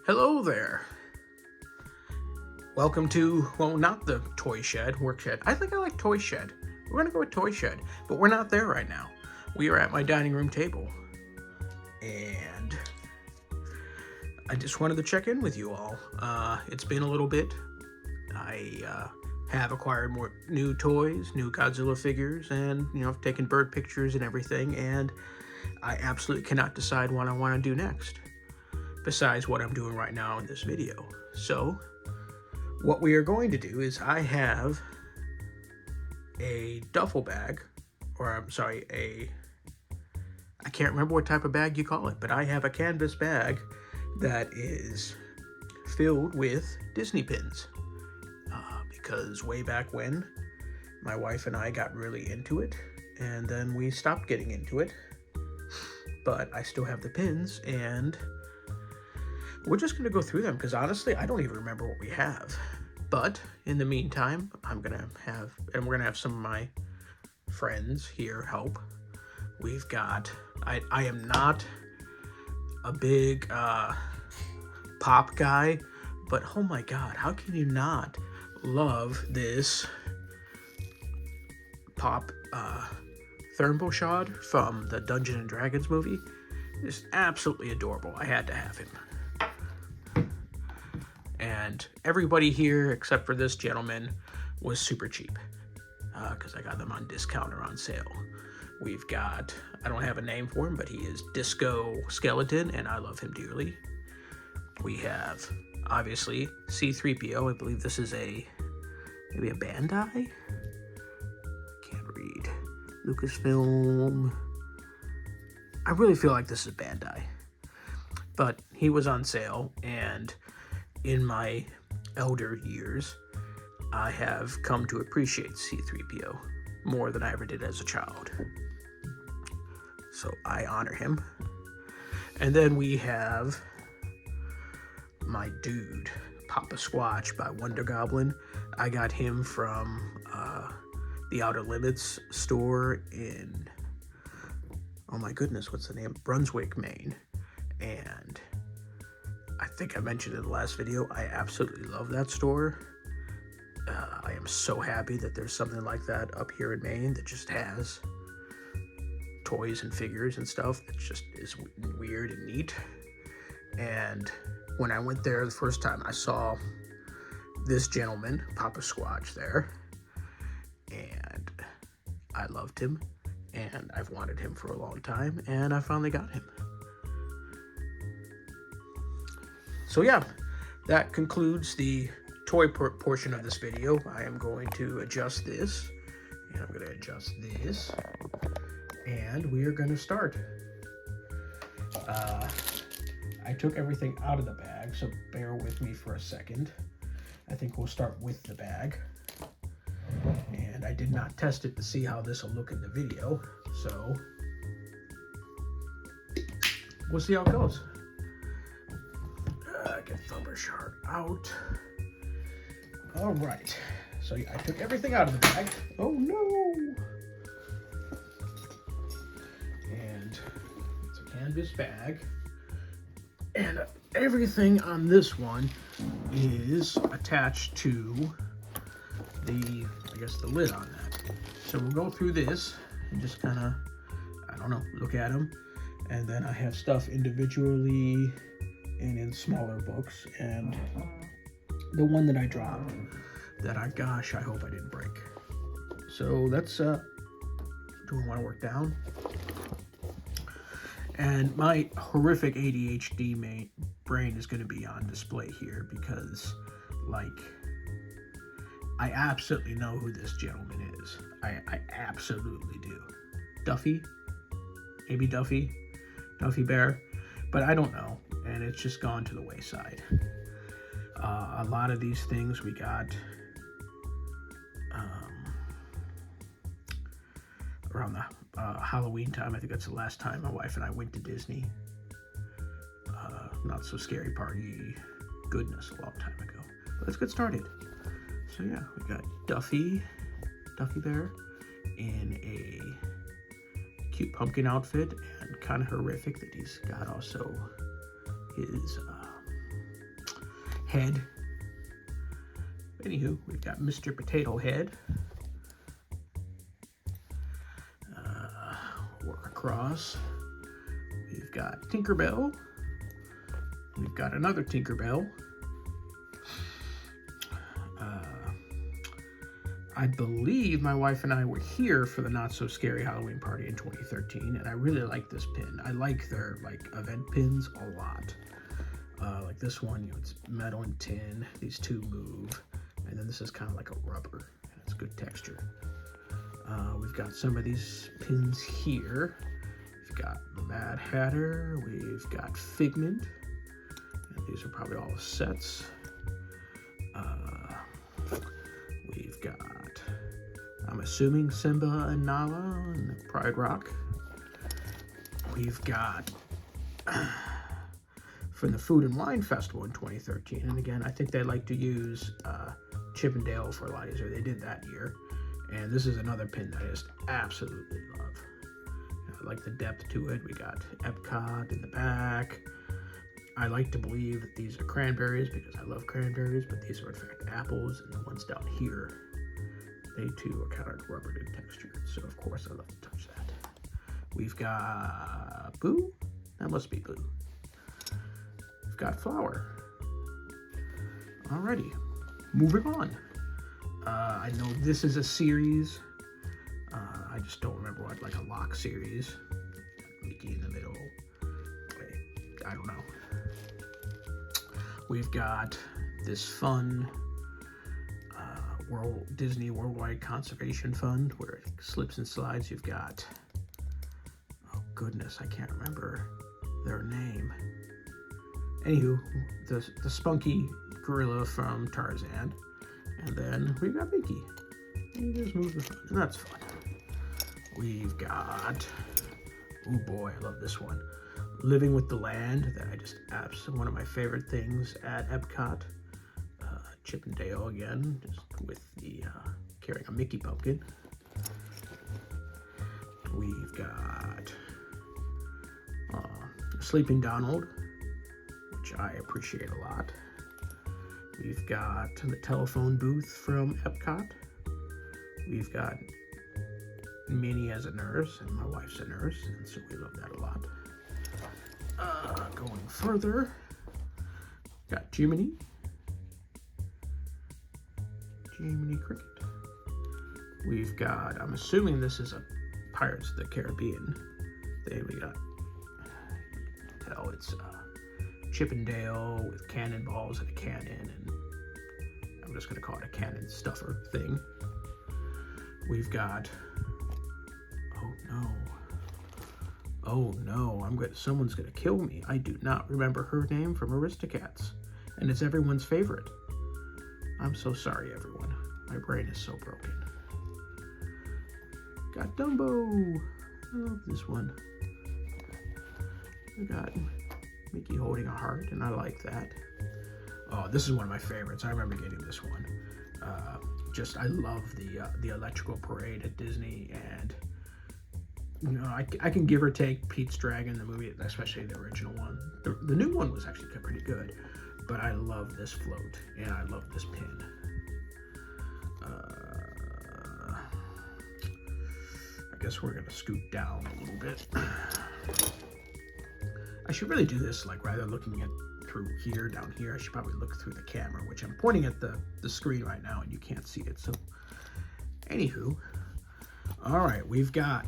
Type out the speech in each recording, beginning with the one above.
Hello there. Welcome to, well, not the toy shed, work shed. I think I like toy shed. We're going to go with toy shed, but we're not there right now. We are at my dining room table. And I just wanted to check in with you all. It's been a little bit. I have acquired more new toys, new Godzilla figures, and, I've taken bird pictures and everything, and I absolutely cannot decide what I want to do next, besides what I'm doing right now in this video. So, what we are going to do is I have a duffel bag, or I'm sorry, I can't remember what type of bag you call it, but I have a canvas bag that is filled with Disney pins. Because way back when, my wife and I got really into it, and then we stopped getting into it. But I still have the pins, and we're just going to go through them, because honestly, I don't even remember what we have. But in the meantime, we're going to have some of my friends here help. We've got, I am not a big pop guy, but oh my god, how can you not love this pop thermal shot from the Dungeons and Dragons movie? It's absolutely adorable. I had to have him. And everybody here, except for this gentleman, was super cheap, because I got them on discount or on sale. We've got, I don't have a name for him, but he is Disco Skeleton, and I love him dearly. We have, obviously, C-3PO. I believe this is maybe a Bandai? Can't read. Lucasfilm. I really feel like this is Bandai. But he was on sale, and in my elder years, I have come to appreciate C-3PO more than I ever did as a child. So I honor him. And then we have my dude, Papa Squatch by Wonder Goblin. I got him from the Outer Limits store in, oh my goodness, what's the name? Brunswick, Maine. And I think I mentioned in the last video, I absolutely love that store. I am so happy that there's something like that up here in Maine that just has toys and figures and stuff that just is weird and neat. And when I went there the first time, I saw this gentleman, Papa Squatch, there, and I loved him, and I've wanted him for a long time, and I finally got him. So yeah, that concludes the toy portion of this video. I am going to adjust this, and I'm going to adjust this, and we are going to start. I took everything out of the bag, so bear with me for a second. I think we'll start with the bag. And I did not test it to see how this will look in the video, so we'll see how it goes. Get Thumper Shark out. All right, so I took everything out of the bag. Oh no! And it's a canvas bag. And everything on this one is attached to the lid on that. So we'll go through this and just kind of, look at them. And then I have stuff individually and in smaller books. And the one that I dropped that I hope I didn't break. So that's, do we want to work down? And my horrific ADHD brain is going to be on display here because, I absolutely know who this gentleman is. I absolutely do. Duffy? Maybe Duffy Bear? But I don't know, and it's just gone to the wayside. A lot of these things we got around the Halloween time. I think that's the last time my wife and I went to Disney. Not so scary party goodness a long time ago. But let's get started. So yeah, we got Duffy Bear in a cute pumpkin outfit, and kind of horrific that he's got also his head. Anywho, we've got Mr. Potato Head. Work across. We've got Tinkerbell. We've got another Tinkerbell. I believe my wife and I were here for the Not So Scary Halloween party in 2013, and I really like this pin. I like their event pins a lot. Like this one, it's metal and tin. These two move, and then this is kind of like a rubber. And it's good texture. We've got some of these pins here. We've got the Mad Hatter. We've got Figment. And these are probably all sets. We've got, I'm assuming, Simba and Nala and Pride Rock. We've got from the Food and Wine Festival in 2013, and again, I think they like to use Chip and Dale fertilizer. They did that year, and this is another pin that I just absolutely love. I like the depth to it. We got Epcot in the back. I like to believe that these are cranberries because I love cranberries, but these are in fact apples, and the ones down here, they too are kind of rubbered in texture. So of course I love to touch that. We've got Boo. That must be Boo. We've got Flower. Alrighty, moving on. I know this is a series. I just don't remember what, like a lock series. Mickey in the middle. Wait, I don't know. We've got this fun Disney Worldwide Conservation Fund where it slips and slides. You've got, oh goodness, I can't remember their name. Anywho, the spunky gorilla from Tarzan, and then we've got Mickey. And you just move the fun, and that's fun. We've got, oh boy, I love this one. Living with the Land, that I just absolutely one of my favorite things at Epcot. Chip and Dale again, just with the carrying a Mickey pumpkin. We've got Sleeping Donald, which I appreciate a lot. We've got the telephone booth from Epcot. We've got Minnie as a nurse, and my wife's a nurse, and so we love that a lot. Going further, got Jiminy Cricket. We've got, I'm assuming this is a Pirates of the Caribbean thing. We got, tell it's Chip and Dale with cannonballs and a cannon, and I'm just gonna call it a cannon stuffer thing. We've got, oh no, someone's gonna kill me. I do not remember her name from Aristocats, and it's everyone's favorite. I'm so sorry, everyone. My brain is so broken. Got Dumbo. I love this one. We got Mickey holding a heart, and I like that. Oh, this is one of my favorites. I remember getting this one. I love the electrical parade at Disney, and you know, I can give or take Pete's Dragon, the movie, especially the original one. The new one was actually pretty good, but I love this float, and I love this pin. I guess we're gonna scoot down a little bit. I should really do this, like, rather than looking at through here, down here, I should probably look through the camera, which I'm pointing at the screen right now, and you can't see it, so anywho. All right, we've got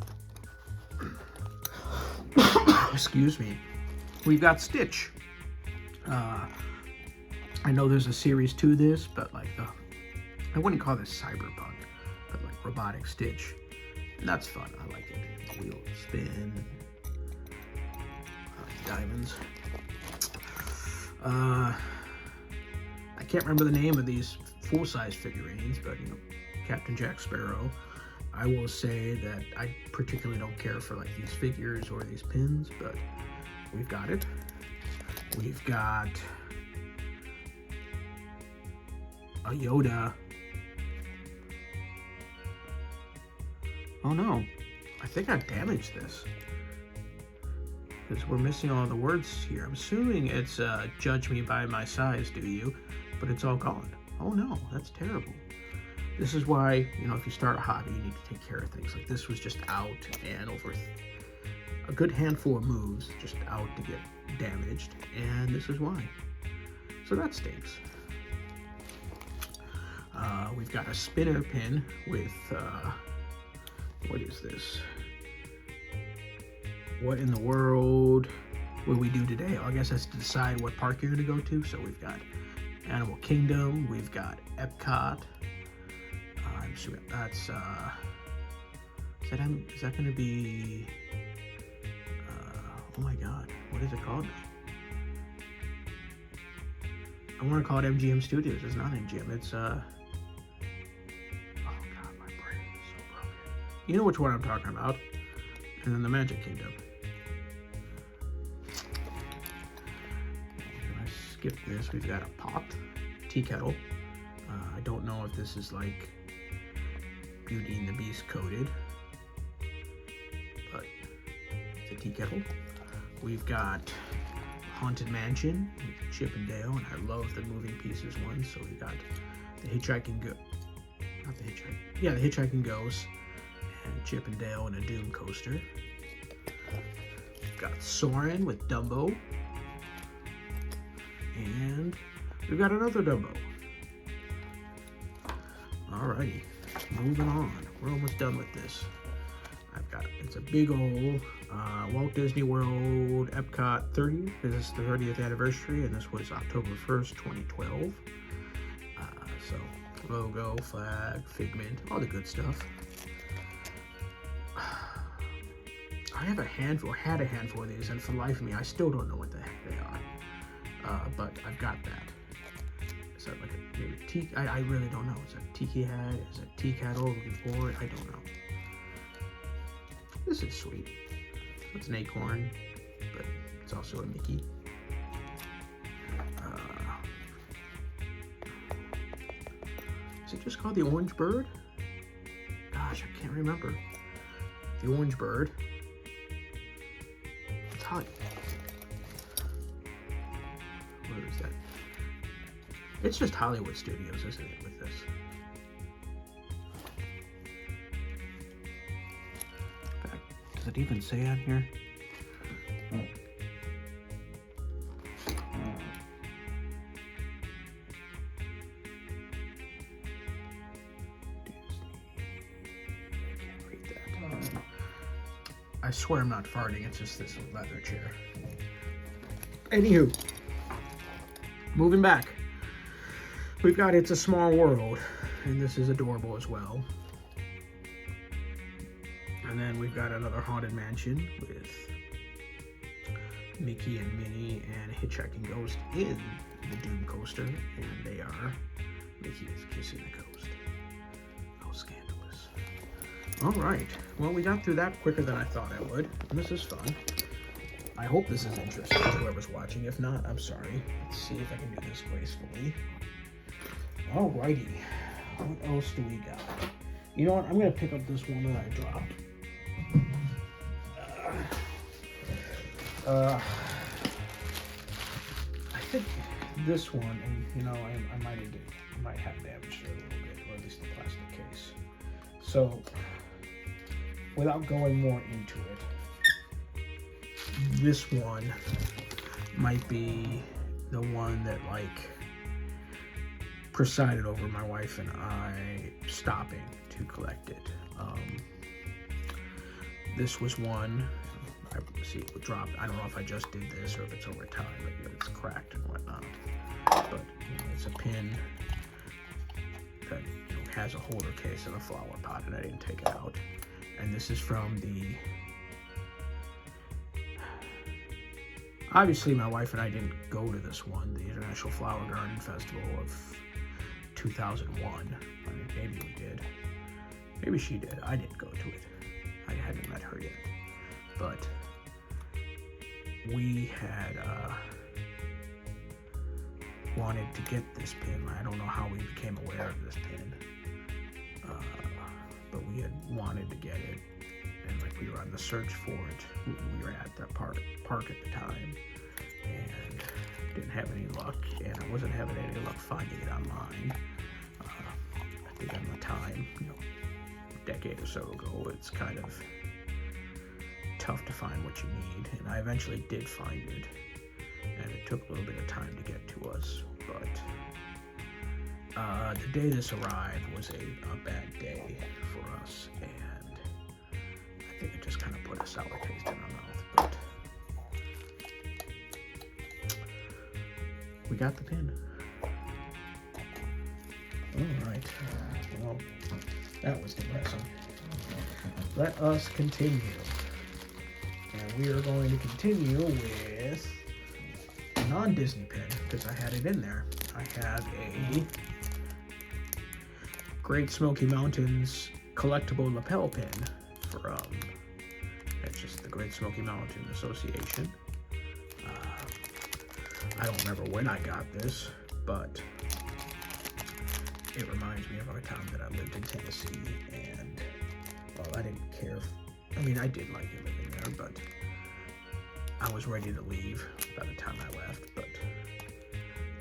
excuse me, we've got Stitch. I know there's a series to this, but like I wouldn't call this cyberpunk, but like robotic Stitch, and that's fun. I like it. The wheels spin, diamonds. I can't remember the name of these full-size figurines, but you know, Captain Jack Sparrow. I will say that I particularly don't care for like these figures or these pins, but we've got it. We've got a Yoda. Oh no, I think I damaged this. because we're missing all the words here. I'm assuming it's judge me by my size, do you? But it's all gone. Oh no, that's terrible. This is why, you know, if you start a hobby, you need to take care of things. Like this was just out, and over a good handful of moves just out to get damaged, and this is why. So that stinks. We've got a spinner pin with, what is this? What in the world will we do today? Oh, I guess that's to decide what park you're gonna go to. So we've got Animal Kingdom, we've got Epcot. I'm sure that's, is that gonna be, oh my God, what is it called now? I want to call it MGM Studios. It's not MGM. It's oh God, my brain is so broken. You know which one I'm talking about. And then the Magic Kingdom. I skip this. We've got a pot tea kettle. I don't know if this is like Beauty and the Beast coated, but it's a tea kettle. We've got Haunted Mansion with Chip and Dale, and I love the moving pieces one. So we got the Hitchhiking the Hitchhiking Ghost, and Chip and Dale and a Doom coaster. We've got Soarin' with Dumbo, and we've got another Dumbo. Alrighty, moving on. We're almost done with this. It's a big old Walt Disney World Epcot 30. This is the 30th anniversary, and this was October 1st, 2012. So logo, flag, figment, all the good stuff. I have had a handful of these, and for the life of me, I still don't know what the heck they are. But I've got that. Is that like a maybe tea? I really don't know. Is that a tiki hat? Is that tea kettle? Looking for it? I don't know. This is sweet. It's an acorn, but it's also a Mickey. Is it just called the Orange Bird? Gosh, I can't remember. The Orange Bird. It's Holly. Where is that? It's just Hollywood Studios, isn't it, with this? In fact, does it even say on here? I swear I'm not farting, it's just this leather chair. Anywho, moving back. We've got It's a Small World, and this is adorable as well. And then we've got another Haunted Mansion with Mickey and Minnie and Hitchhiking Ghost in the Doom coaster, and they are Mickey is kissing the ghost. How scandalous. Alright, well, we got through that quicker than I thought I would, and this is fun. I hope this is interesting to whoever's watching. If not, I'm sorry. Let's see if I can do this gracefully. Alrighty, what else do we got? You know what, I'm going to pick up this one that I dropped. I think this one, and you know, I might have damaged it a little bit, or at least the plastic case. So, without going more into it, this one might be the one that like presided over my wife and I stopping to collect it. This was one, I see it dropped. I don't know if I just did this or if it's over time, but you know, it's cracked and whatnot. But you know, it's a pin that you know, has a holder case and a flower pot, and I didn't take it out. And this is from the, obviously my wife and I didn't go to this one, the International Flower Garden Festival of 2001. I mean, maybe we did. Maybe she did. I didn't go to it. I hadn't met her yet. But we had wanted to get this pin. I don't know how we became aware of this pin. But we had wanted to get it. and like we were on the search for it. We were at the park at the time, and didn't have any luck, and I wasn't having any luck finding it online. I think at the time, a decade or so ago, it's kind of tough to find what you need, and I eventually did find it, and it took a little bit of time to get to us, but the day this arrived was a bad day for us, and I think it just kind of put a sour taste in our mouth, but we got the pin. Alright, well, that was depressing. Let us continue. And we are going to continue with a non-Disney pin, because I had it in there. I have a Great Smoky Mountains collectible lapel pin for, that's just the Great Smoky Mountain Association. I don't remember when I got this, but it reminds me of a time that I lived in Tennessee, and, well, I didn't care. I mean, I did like it living there, but I was ready to leave by the time I left, but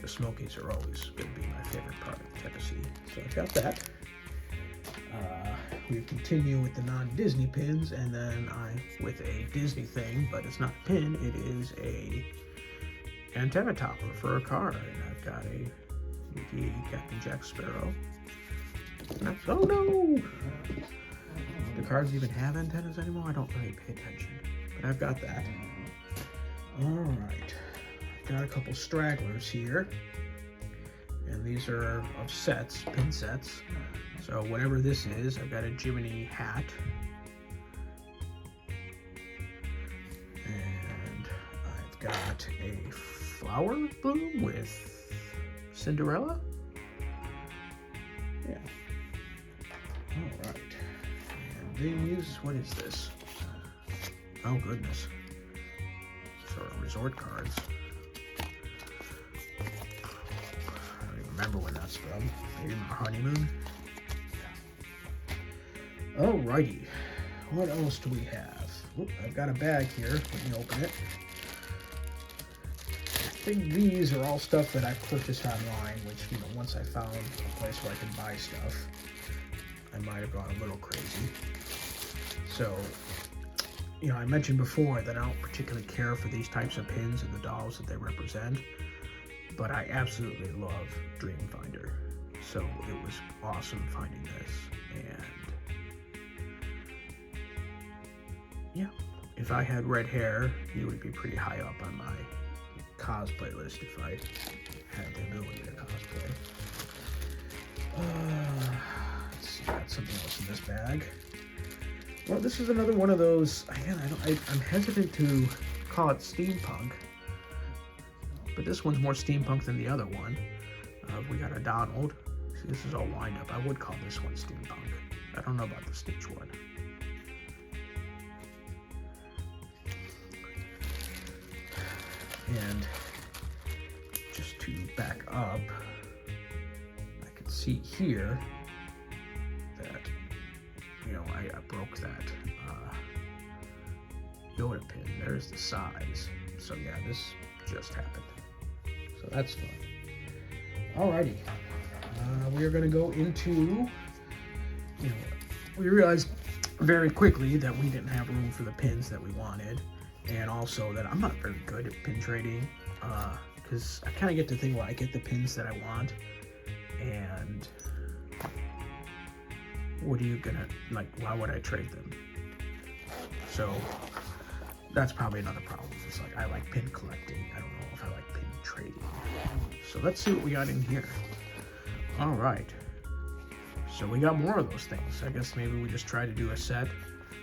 the Smokies are always going to be my favorite part of Tennessee, so I got that. We continue with the non-Disney pins, and then with a Disney thing, but it's not a pin, it is a antenna topper for a car, and I've got a Mickey Captain Jack Sparrow. Oh no! Do cars even have antennas anymore? I don't really pay attention, but I've got that. Alright, I've got a couple stragglers here, and these are of sets, pin sets. So whatever this is, I've got a Jiminy hat, and I've got a flower bloom with Cinderella. Yeah. All right. And these, what is this? Oh goodness. Sort of resort cards. I don't even remember when that's from. Maybe my honeymoon. Alrighty, what else do we have? Whoop, I've got a bag here. Let me open it. I think these are all stuff that I purchased online, which, once I found a place where I could buy stuff, I might have gone a little crazy. So, I mentioned before that I don't particularly care for these types of pins and the dolls that they represent, but I absolutely love Dreamfinder. So it was awesome finding this, and yeah, if I had red hair, he would be pretty high up on my cosplay list if I had the ability to cosplay. Let's see, got something else in this bag. Well, this is another one of those, again, I'm hesitant to call it steampunk, but this one's more steampunk than the other one. We got a Donald. See, this is all wind up. I would call this one steampunk. I don't know about the Stitch one. And just to back up, I can see here that, I broke that Yoda pin. There's the size. So yeah, this just happened. So that's fun. Alrighty. We are going to go into, we realized very quickly that we didn't have room for the pins that we wanted. And also that I'm not very good at pin trading, because I kind of get to think, well, I get the pins that I want, and what are you gonna, why would I trade them? So that's probably another problem. It's like, I like pin collecting. I don't know if I like pin trading. So let's see what we got in here. All right. So we got more of those things. I guess maybe we just try to do a set.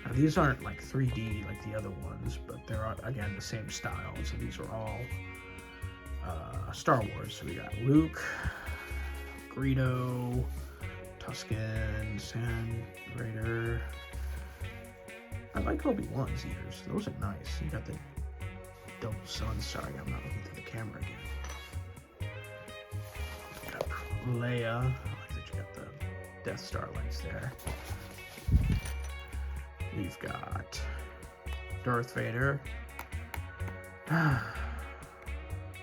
Now, these aren't like 3D like the other ones, but they're, again, the same style. So these are all Star Wars. So we got Luke, Greedo, Tusken, Sand Raider. I like Obi-Wan's ears. Those are nice. You got the double sun. Sorry, I'm not looking through the camera again. Got Leia. I like that you got the Death Star lights there. We've got Darth Vader.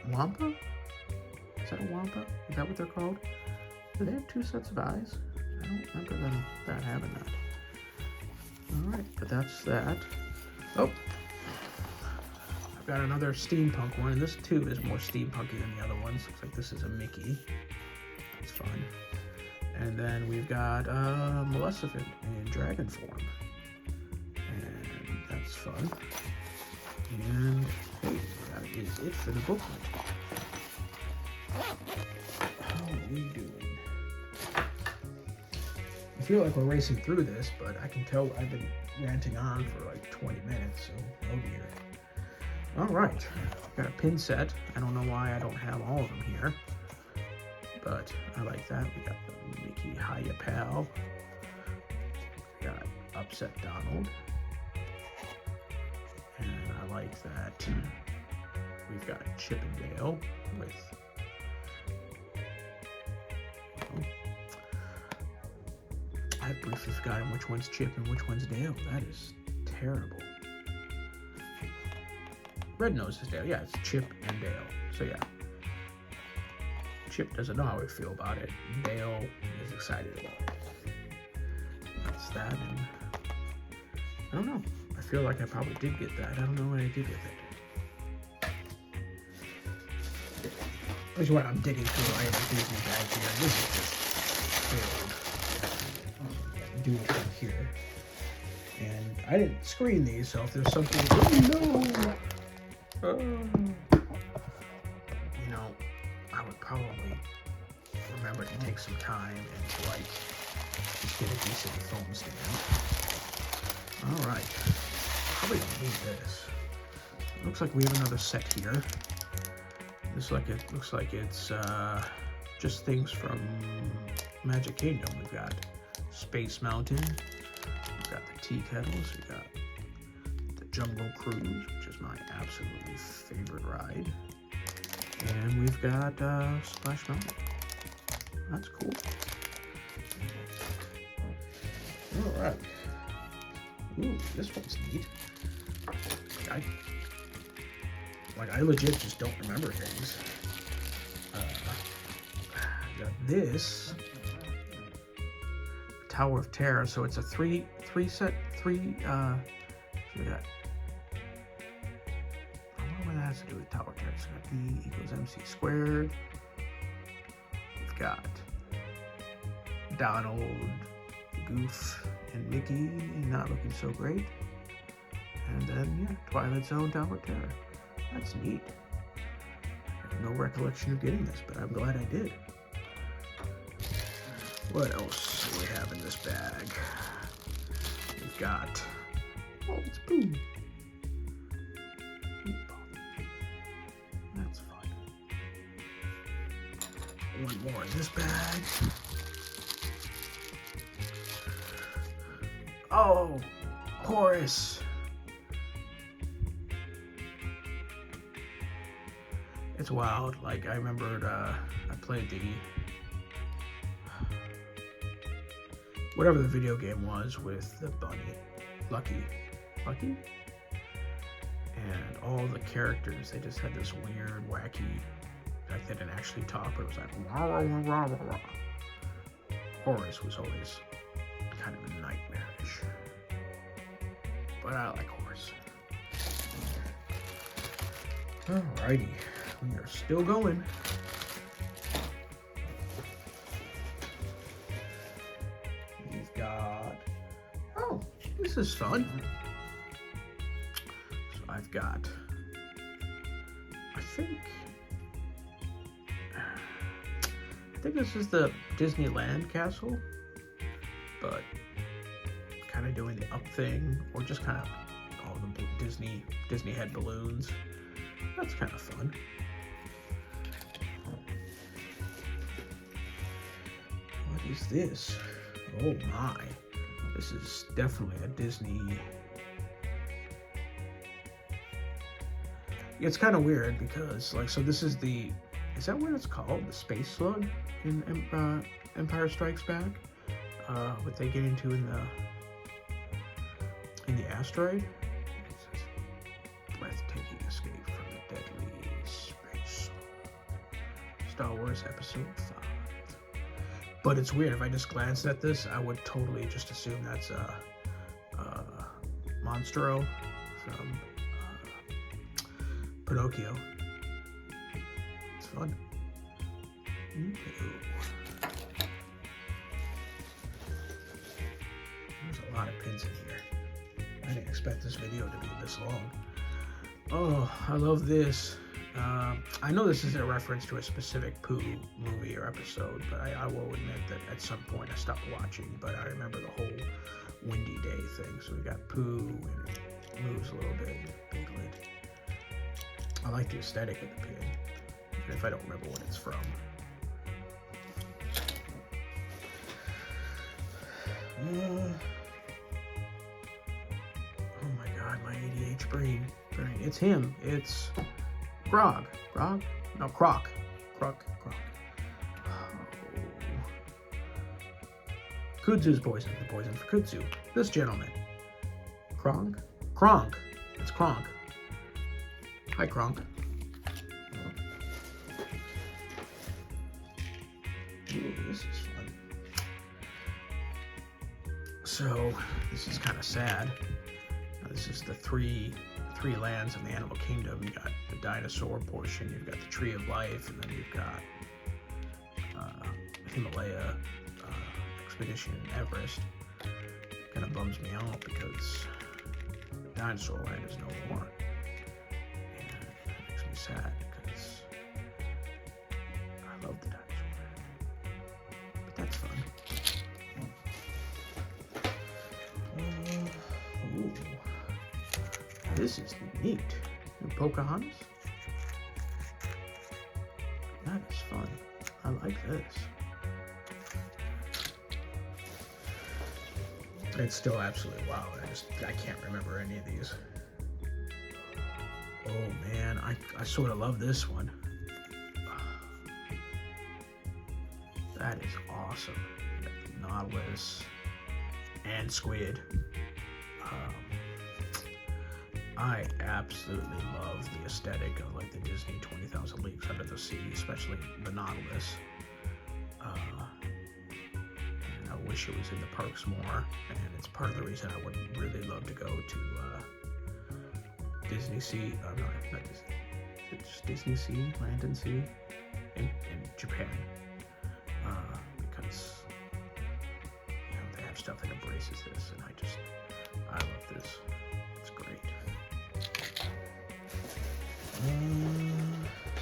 Wampa? Is that a Wampa? Is that what they're called? Do they have 2 sets of eyes? I don't remember them having that. Alright, but that's that. Oh! I've got another steampunk one, and this too is more steampunky than the other ones. Looks like this is a Mickey. That's fun. And then we've got Maleficent in dragon form. And that's fun. And hey, that is it for the booklet. How are we doing? I feel like we're racing through this, but I can tell I've been ranting on for like 20 minutes, so oh dear. Alright, got a pin set. I don't know why I don't have all of them here, but I like that. We got the Mickey Hiya Pal. We got Upset Donald. And I like that. We've got Chip and Dale with... I've briefly forgotten which one's Chip and which one's Dale. That is terrible. Red Nose is Dale. Yeah, it's Chip and Dale. So yeah. Chip doesn't know how I feel about it. Dale is excited about it. That's that, and I don't know. I feel like I probably did get that. I don't know what I did with it. This is what I'm digging through. I have a Disney bag here. This is just filled. Do it right here. And I didn't screen these, so if there's something, oh no! You know, I would probably remember to take some time and like just get a decent foam stand. All right, probably don't need this. Looks like we have another set here. Looks like it's just things from Magic Kingdom. We've got Space Mountain. We've got the Tea Kettles. We've got the Jungle Cruise, which is my absolutely favorite ride. And we've got Splash Mountain. That's cool. All right. Ooh, this one's neat. I legit just don't remember things. Got this Tower of Terror, so it's a three. So we got. I wonder what that has to do with Tower of Terror. So we got B equals MC squared. We've got Donald, Goof, and Mickey not looking so great. And then, yeah, Twilight Zone, Tower of Terror. That's neat. I have no recollection of getting this, but I'm glad I did. What else do we have in this bag? We've got... Oh, it's Boo. That's fun. One more in this bag. Oh, Horace. It's wild. Like, I remembered I played the whatever the video game was with the bunny, Lucky, and all the characters. They just had this weird, wacky. Like they didn't actually talk, but it was like rah, rah, rah, rah, rah, rah. Horace was always kind of nightmarish, but I like Horace. Alrighty. We are still going. We've got... Oh, this is fun. So I've got... I think this is the Disneyland castle, but kind of doing the up thing, or just kind of all the Disney head balloons. That's kind of fun. What is this? Oh my. This is definitely a Disney. It's kind of weird because, like, so this is the, is that what it's called? The Space Slug in Empire Strikes Back? What they get into in In the asteroid, it says, breathtaking escape from the deadly space. Star Wars Episode 5. But it's weird, if I just glanced at this, I would totally just assume that's Monstro from Pinocchio. It's fun. There's a lot of pins in here. I didn't expect this video to be this long. Oh, I love this. I know this is a reference to a specific Pooh movie or episode, but I will admit that at some point I stopped watching, but I remember the whole Windy Day thing. So we got Pooh, and it moves a little bit, big lid. I like the aesthetic of the pin, even if I don't remember what it's from. Oh my god, my ADH brain. It's him. It's Grog. Grog? No, Croc. Croc. Oh. Kudzu's poison. The poison for Kudzu. This gentleman. Kronk? Kronk. It's Kronk. Hi, Kronk. Ooh, this is fun. So, this is kind of sad. This is the three lands of the animal kingdom. You got the dinosaur portion, you've got the tree of life, and then you've got Himalaya expedition in Everest. Kind of bums me out because the dinosaur land is no more, and that makes me sad because I love the dinosaur land. But that's fun. Ooh. This is neat. Pocahontas? That is fun. I like this. It's still absolutely wild. I can't remember any of these. Oh man, I sort of love this one. That is awesome. You got the Nautilus and Squid. I absolutely love the aesthetic of like the Disney 20,000 Leagues Under the Sea, especially the Nautilus. And I wish it was in the parks more, and it's part of the reason I would really love to go to Disney Sea. Not Disney. It's just Disney Sea, Land and Sea in Japan, because they have stuff that embraces this, and I love this. It's great.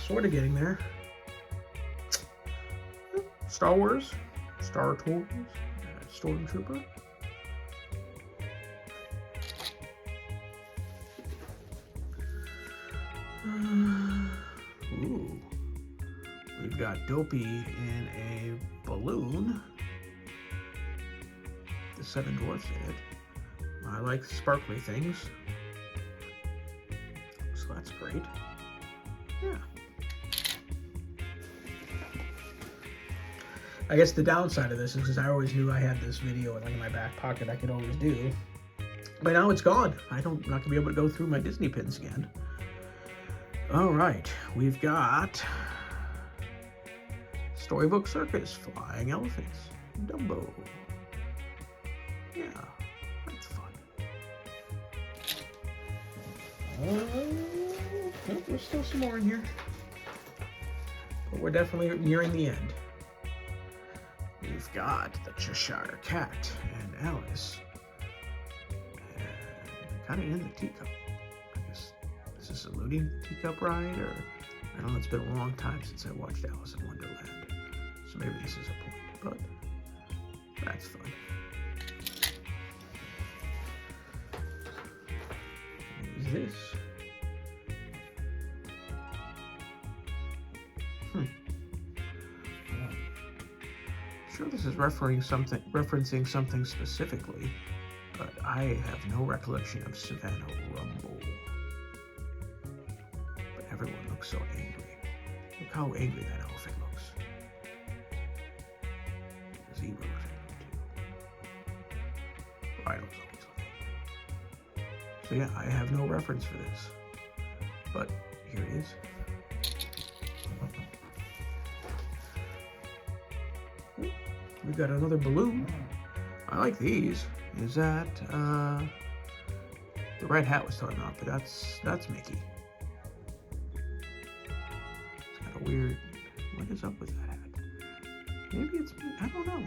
Sort of getting there. Star Wars, Star Tours, Stormtrooper. Ooh, we've got Dopey in a balloon. The Seven Dwarfs in it. I like sparkly things, so that's great. Yeah. I guess the downside of this is because I always knew I had this video in my back pocket I could always do. But now it's gone. I'm not going to be able to go through my Disney pins again. All right. We've got Storybook Circus, Flying Elephants, Dumbo. Yeah, that's fun. There's still some more in here, but we're definitely nearing the end. We've got the Cheshire Cat and Alice, and kind of in the teacup. I guess is this a Looney teacup ride, or I don't know. It's been a long time since I watched Alice in Wonderland, so maybe this is a point. But that's fun. What is this? Sure, this is referencing something specifically, but I have no recollection of Savannah Rumble. But everyone looks so angry. Look how angry that elephant looks. The zebra looks angry too. Rhinos always look angry. So yeah, I have no reference for this, but here it is. We've got another balloon. I like these. Is that the red hat was talking about? But that's Mickey. It's kind of weird. What is up with that hat? Maybe it's me. I don't know.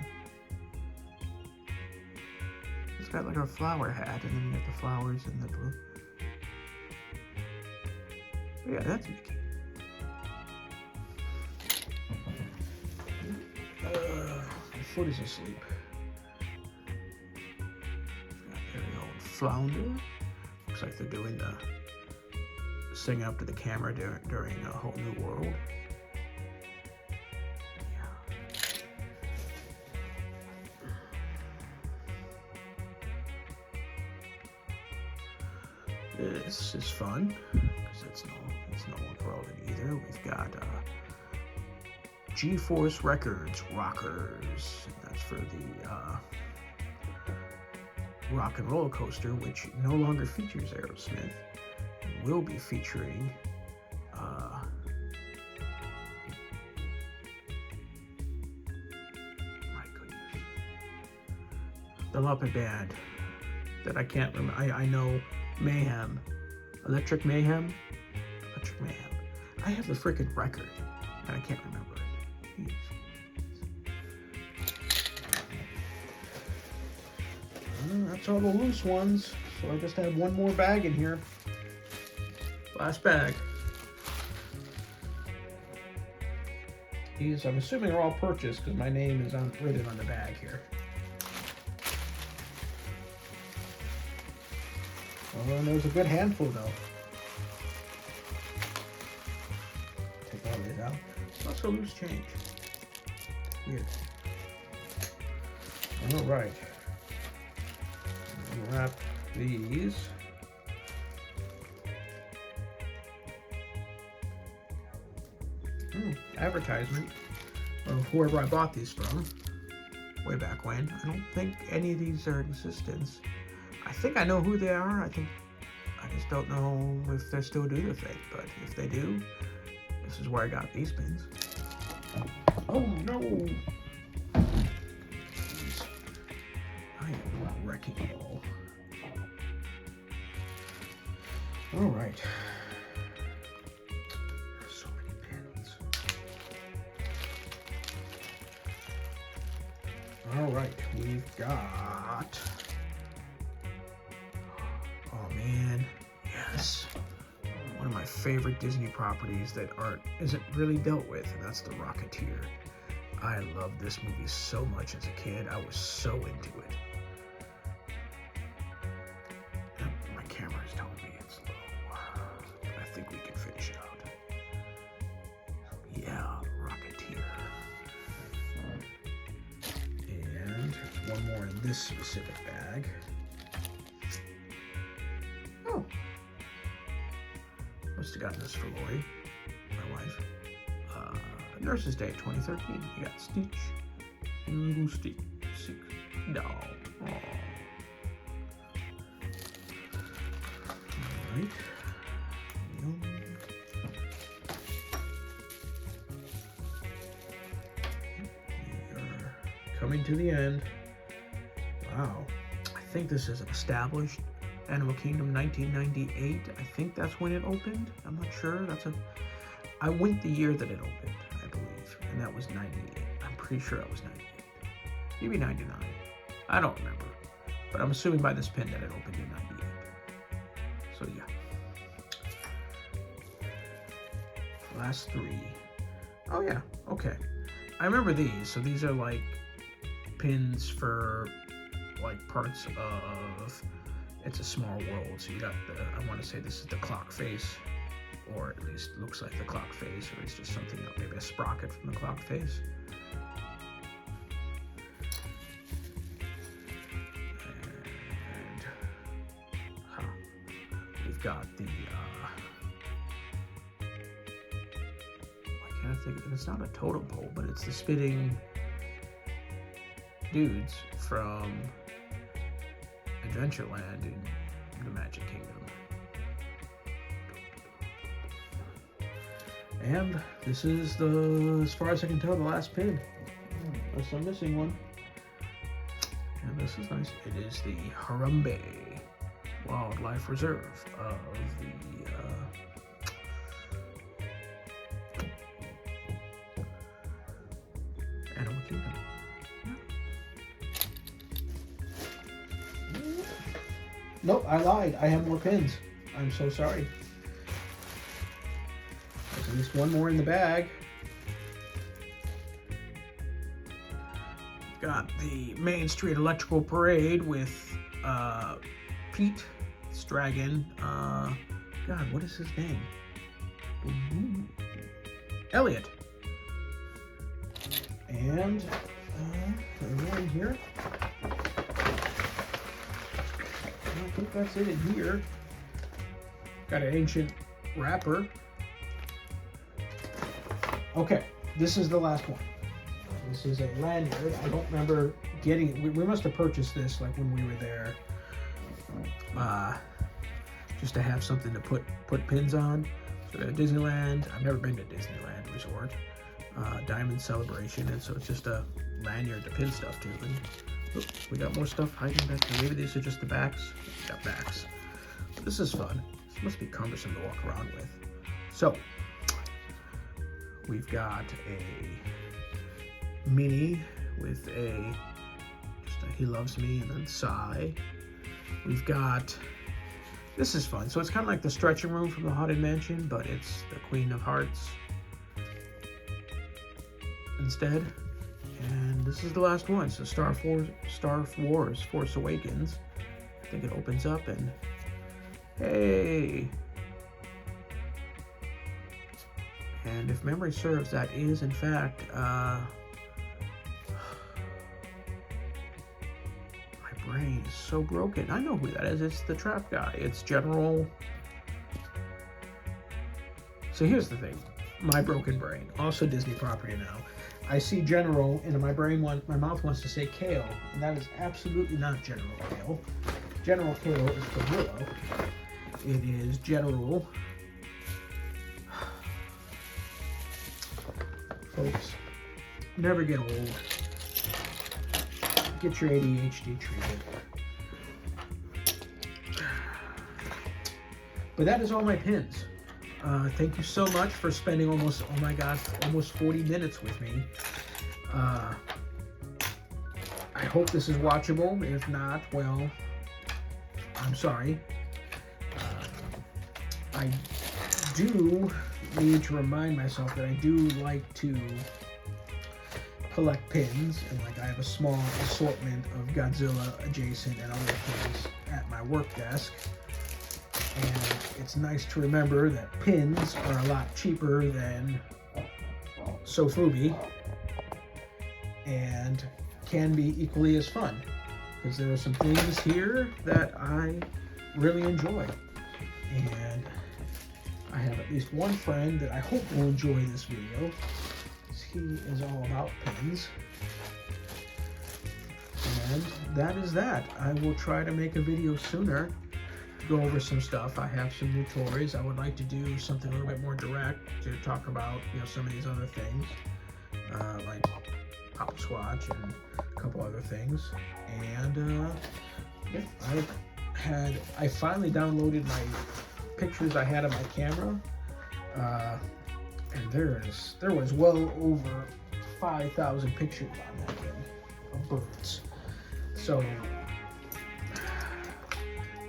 It's got like a flower hat, and then you got the flowers and the blue. But yeah, that's Mickey. My foot is asleep. Got very old flounder. Looks like they're doing the singing up to the camera during A Whole New World. This is fun because it's no longer relevant either. We've got G-Force Records Rockers. And that's for the Rock and Roller Coaster, which no longer features Aerosmith. It will be featuring my goodness, the Muppet Band that I can't remember. I know. Mayhem. Electric Mayhem? Electric Mayhem. I have the freaking record, and I can't remember it. That's all the loose ones, so I just have one more bag in here. Last bag. These, I'm assuming, are all purchased, because my name is written on the bag here. Well, there's a good handful, though. Take all these out. Also loose change. Weird. All right. Wrap these. Advertisement of whoever I bought these from way back when. I don't think any of these are in existence. I think I know who they are. I just don't know if they still do the thing. But if they do, this is where I got these pins. Oh no! Jeez. I am wrecking it all. All right. There's so many pins. All right, we've got. Oh man, yes. One of my favorite Disney properties that isn't really dealt with, and that's The Rocketeer. I loved this movie so much as a kid. I was so into it. My camera's telling me it's low, but I think we can finish it out. Yeah, Rocketeer. And one more in this specific bag. Oh. Must have gotten this for Lori, my wife. Nurse's Day 2013. You got Stitch. Little Stitch. Doll. Aww. Alright. We are coming to the end. Wow. I think this is an established Animal Kingdom 1998. I think that's when it opened. I'm not sure. I went the year that it opened, I believe, and that was 98. I'm pretty sure it was 98. Maybe 99. I don't remember. But I'm assuming by this pin that it opened in 98. So yeah. Last three. Oh yeah, okay. I remember these. So these are like pins for like parts of It's a Small World. So you got I want to say this is the clock face, or at least looks like the clock face, or it's just something else, maybe a sprocket from the clock face. And we've got the why can't I think of it? It's not a totem pole, but it's the spitting dudes from Adventureland in the Magic Kingdom. And this is the, as far as I can tell, the last pin. Unless I'm missing one. And this is nice. It is the Harambe Wildlife Reserve of the Animal Kingdom. Nope, I lied. I have more pins. I'm so sorry. There's at least one more in the bag. Got the Main Street Electrical Parade with Pete Stragan. God, what is his name? Elliot. And around here, I think that's it in here. Got an ancient wrapper. Okay, this is the last one. This is a lanyard. I don't remember getting it. We must have purchased this like when we were there, just to have something to put pins on. So we got Disneyland. I've never been to Disneyland Resort. Diamond Celebration, and so it's just a lanyard to pin stuff to. And oops, we got more stuff hiding back there. Maybe these are just the backs. We got backs. But this is fun. This must be cumbersome to walk around with. So we've got a mini with just a He Loves Me and then Sigh. We've got, this is fun. So it's kind of like the stretching room from the Haunted Mansion, but it's the Queen of Hearts instead. And this is the last one. So Star Wars Force Awakens. I think it opens up and hey. And if memory serves, that is in fact my brain is so broken. I know who that is. It's the trap guy. It's General. So here's the thing. My broken brain. Also Disney property now. I see General, and my mouth wants to say Kale, and that is absolutely not General Kale. General Kale is from Willow. It is General. Folks, never get old. Get your ADHD treated. But that is all my pins. Thank you so much for spending almost 40 minutes with me. I hope this is watchable. If not, well, I'm sorry. I do need to remind myself that I do like to collect pins, and like I have a small assortment of Godzilla adjacent and other things at my work desk. And it's nice to remember that pins are a lot cheaper than Sofubi and can be equally as fun, because there are some things here that I really enjoy. And I have at least one friend that I hope will enjoy this video, because he is all about pins. And that is that. I will try to make a video sooner to go over some stuff. I have some new toys. I would like to do something a little bit more direct to talk about, some of these other things, like hopscotch and a couple other things. And yeah, I finally downloaded my pictures I had on my camera, and there was well over 5,000 pictures on that thing of birds. So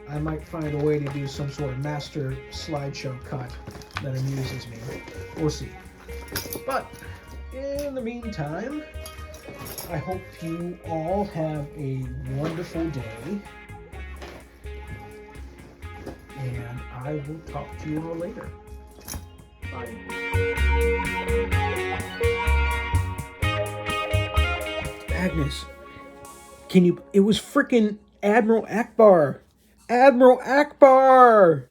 I might find a way to do some sort of master slideshow cut that amuses me. We'll see. But in the meantime, I hope you all have a wonderful day. And I will talk to you all later. Bye. Agnes, it was frickin' Admiral Akbar. Admiral Akbar!